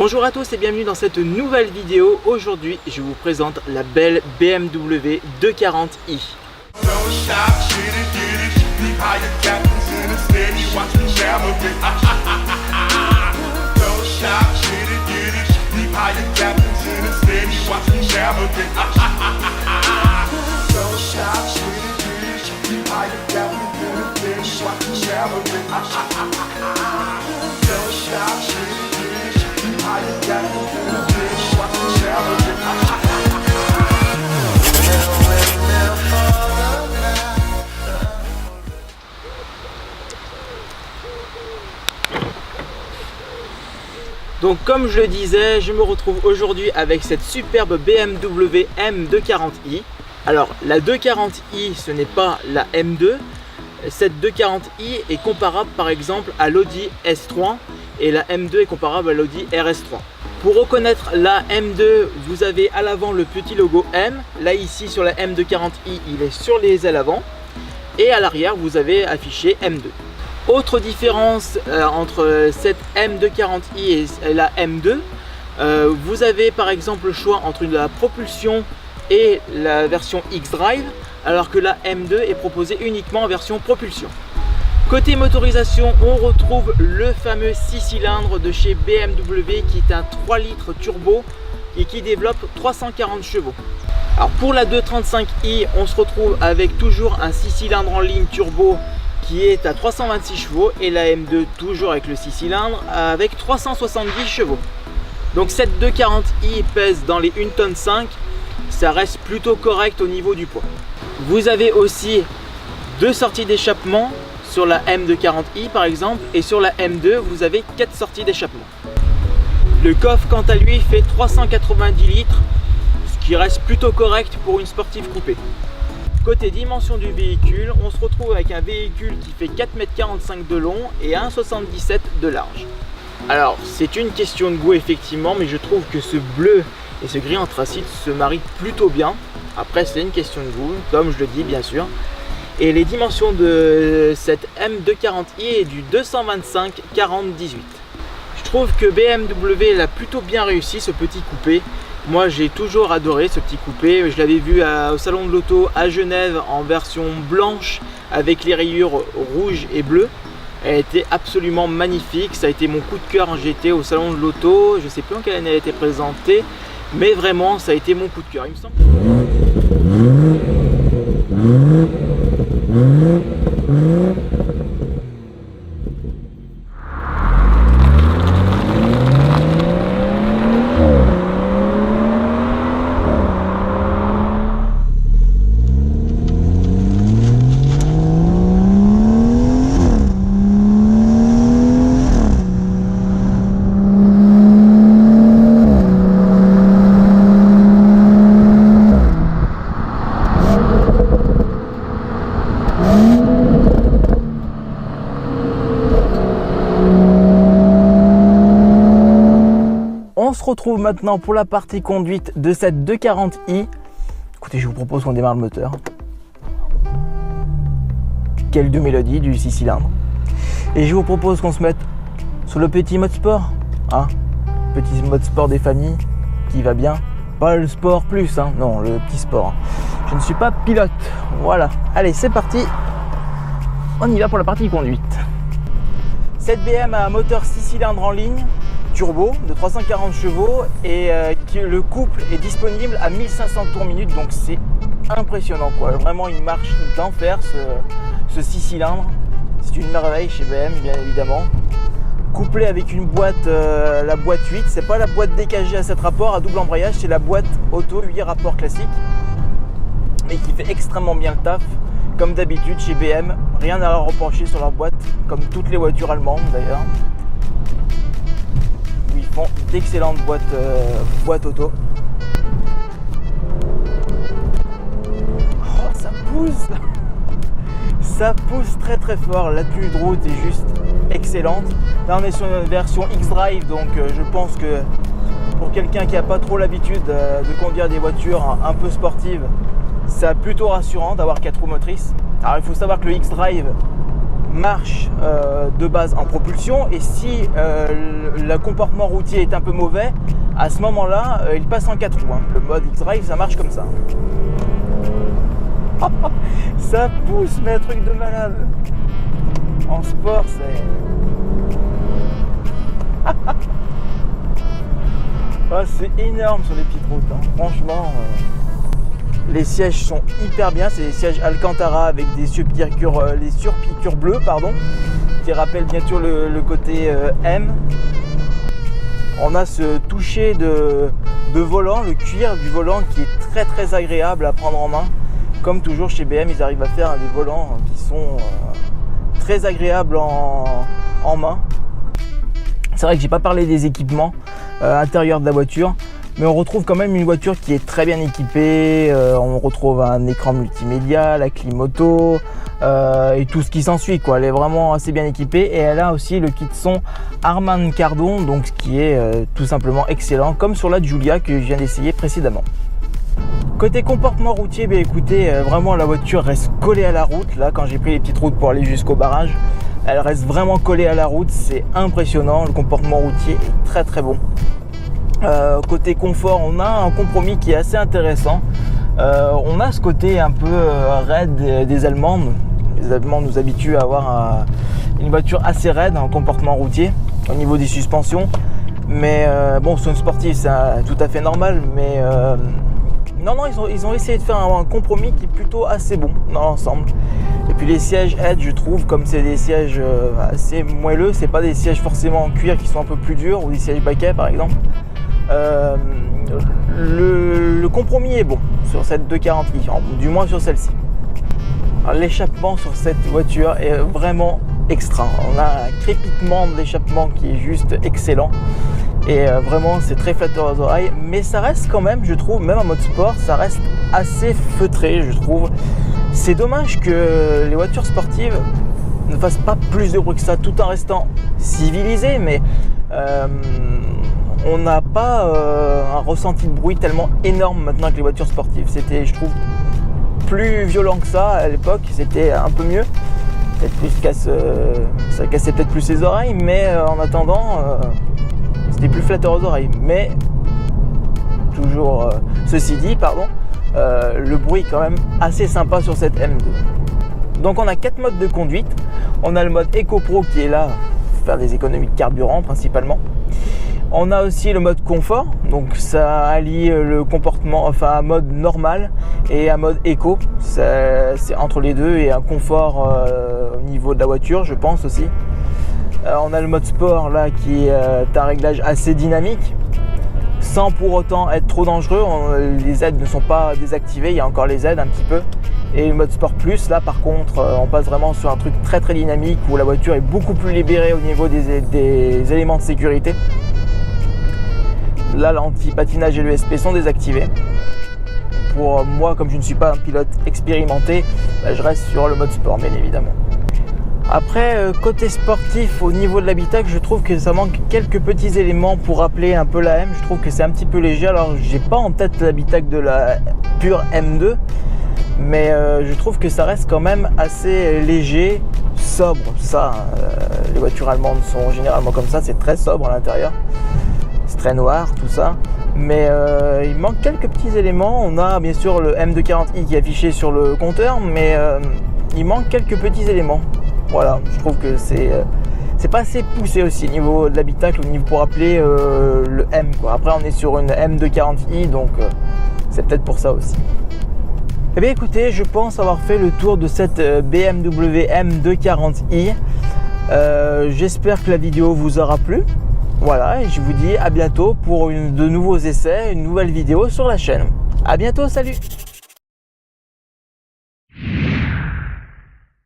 Bonjour à tous et bienvenue dans cette nouvelle vidéo. Aujourd'hui, je vous présente la belle BMW 240i. Donc comme je le disais, je me retrouve aujourd'hui avec cette superbe BMW M240i. Alors la 240i ce n'est pas la M2. Cette 240i est comparable par exemple à l'Audi S3 et la M2 est comparable à l'Audi RS3. Pour reconnaître la M2, vous avez à l'avant le petit logo M. Là ici sur la M240i, il est sur les ailes avant. Et à l'arrière, vous avez affiché M2. Autre différence entre cette M240i et la M2, vous avez par exemple le choix entre la propulsion et la version X-Drive, alors que la M2 est proposée uniquement en version propulsion. Côté motorisation, on retrouve le fameux 6 cylindres de chez BMW qui est un 3 litres turbo et qui développe 340 chevaux. Alors pour la 235i, on se retrouve avec toujours un 6 cylindres en ligne turbo qui est à 326 chevaux et la M2 toujours avec le 6 cylindres avec 370 chevaux. Donc cette 240i pèse dans les 1,5 tonne, ça reste plutôt correct au niveau du poids. Vous avez aussi deux sorties d'échappement sur la M240i par exemple, et sur la M2 vous avez 4 sorties d'échappement. Le coffre quant à lui fait 390 litres, ce qui reste plutôt correct pour une sportive coupée. Côté dimension du véhicule, on se retrouve avec un véhicule qui fait 4,45 m de long et 1,77 m de large. Alors c'est une question de goût effectivement, mais je trouve que ce bleu et ce gris anthracite se marient plutôt bien. Après c'est une question de goût, comme je le dis bien sûr. Et les dimensions de cette M240i est du 225/40/18. Je trouve que BMW l'a plutôt bien réussi ce petit coupé. Moi j'ai toujours adoré ce petit coupé. Je l'avais vu au salon de l'auto à Genève en version blanche avec les rayures rouges et bleues. Elle était absolument magnifique. Ça a été mon coup de cœur quand j'étais au salon de l'auto. Je ne sais plus en quelle année elle a été présentée, mais vraiment ça a été mon coup de cœur, il me semble. On se retrouve maintenant pour la partie conduite de cette 240i. Écoutez, je vous propose qu'on démarre le moteur. Quelle de mélodie du 6 cylindres. Et je vous propose qu'on se mette sur le petit mode sport. Hein, petit mode sport des familles qui va bien. Pas le sport plus, hein, non, le petit sport. Je ne suis pas pilote. Voilà. Allez, c'est parti. On y va pour la partie conduite. Cette BM a un moteur 6 cylindres en ligne turbo de 340 chevaux et le couple est disponible à 1500 tours minute, donc c'est impressionnant quoi. Vraiment une marche d'enfer ce 6 cylindres, c'est une merveille chez BM bien évidemment. Couplé avec une boîte, la boîte 8, c'est pas la boîte DKG à 7 rapports à double embrayage, c'est la boîte auto 8 rapports classique, mais qui fait extrêmement bien le taf. Comme d'habitude chez BM, rien à leur reprocher sur leur boîte, comme toutes les voitures allemandes d'ailleurs. Ils font d'excellentes boîtes auto. Oh, ça pousse. Ça pousse très très fort. La tenue de route est juste excellente. Là on est sur une version X-Drive, donc je pense que pour quelqu'un qui n'a pas trop l'habitude de conduire des voitures un peu sportives, c'est plutôt rassurant d'avoir 4 roues motrices. Alors il faut savoir que le X-Drive marche de base en propulsion, et si le comportement routier est un peu mauvais, à ce moment-là, il passe en 4 roues. Le mode X-Drive, ça marche comme ça. Ça pousse, mais un truc de malade. En sport, c'est... c'est énorme sur les petites routes. Franchement, les sièges sont hyper bien. C'est des sièges Alcantara avec des surpiqûres bleues, qui rappellent bien sûr le côté M. On a ce toucher de volant, le cuir du volant qui est très très agréable à prendre en main. Comme toujours chez BM, ils arrivent à faire des volants qui sont très agréables en main. C'est vrai que j'ai pas parlé des équipements intérieurs de la voiture, mais on retrouve quand même une voiture qui est très bien équipée. On retrouve un écran multimédia, la clim auto et tout ce qui s'ensuit, quoi. Elle est vraiment assez bien équipée, et elle a aussi le kit son Harman Kardon, donc ce qui est tout simplement excellent, comme sur la Giulia que je viens d'essayer précédemment. Côté comportement routier, écoutez, vraiment la voiture reste collée à la route. Là, quand j'ai pris les petites routes pour aller jusqu'au barrage, elle reste vraiment collée à la route, c'est impressionnant. Le comportement routier est très très bon. Côté confort, on a un compromis qui est assez intéressant. On a ce côté un peu raide des Allemandes. Les Allemands nous habituent à avoir une voiture assez raide en comportement routier au niveau des suspensions. Mais bon, sur une sportive, c'est tout à fait normal. Mais non, ils ont essayé de faire un compromis qui est plutôt assez bon dans l'ensemble. Et puis les sièges aident, je trouve, comme c'est des sièges assez moelleux, c'est pas des sièges forcément en cuir qui sont un peu plus durs, ou des sièges baquets par exemple. Le compromis est bon sur cette 240i, du moins sur celle-ci. L'échappement sur cette voiture est vraiment extra. On a un crépitement de l'échappement qui est juste excellent. Et vraiment, c'est très flatteur aux oreilles. Mais ça reste quand même, je trouve, même en mode sport, ça reste assez feutré, je trouve. C'est dommage que les voitures sportives ne fassent pas plus de bruit que ça, tout en restant civilisées. Mais on n'a pas un ressenti de bruit tellement énorme maintenant que les voitures sportives. C'était, je trouve, plus violent que ça à l'époque. C'était un peu mieux. Ça cassait peut-être plus les oreilles, mais en attendant, c'était plus flatteur aux oreilles. Mais toujours, ceci dit, le bruit est quand même assez sympa sur cette M2. Donc on a 4 modes de conduite. On a le mode Eco Pro qui est là pour faire des économies de carburant principalement. On a aussi le mode confort, donc ça allie le comportement, enfin un mode normal et un mode éco. C'est entre les deux, et un confort au niveau de la voiture, je pense aussi. On a le mode sport là qui est un réglage assez dynamique, sans pour autant être trop dangereux. Les aides ne sont pas désactivées, il y a encore les aides un petit peu. Et le mode sport plus, là par contre, on passe vraiment sur un truc très très dynamique où la voiture est beaucoup plus libérée au niveau des éléments de sécurité. Là, l'anti-patinage et l'ESP sont désactivés. Pour moi, comme je ne suis pas un pilote expérimenté, je reste sur le mode sport, bien évidemment. Après, côté sportif, au niveau de l'habitacle, je trouve que ça manque quelques petits éléments pour rappeler un peu la M. Je trouve que c'est un petit peu léger. Alors, j'ai pas en tête l'habitacle de la pure M2, mais je trouve que ça reste quand même assez léger, sobre. Ça, les voitures allemandes sont généralement comme ça, c'est très sobre à l'intérieur. C'est très noir, tout ça. Mais il manque quelques petits éléments. On a bien sûr le M240i qui est affiché sur le compteur, mais il manque quelques petits éléments. Voilà, je trouve que c'est pas assez poussé aussi au niveau de l'habitacle, au niveau pour appeler le M, quoi. Après, on est sur une M240i, donc c'est peut-être pour ça aussi. Eh bien écoutez, je pense avoir fait le tour de cette BMW M240i. J'espère que la vidéo vous aura plu. Voilà, et je vous dis à bientôt pour de nouveaux essais, une nouvelle vidéo sur la chaîne. À bientôt, salut!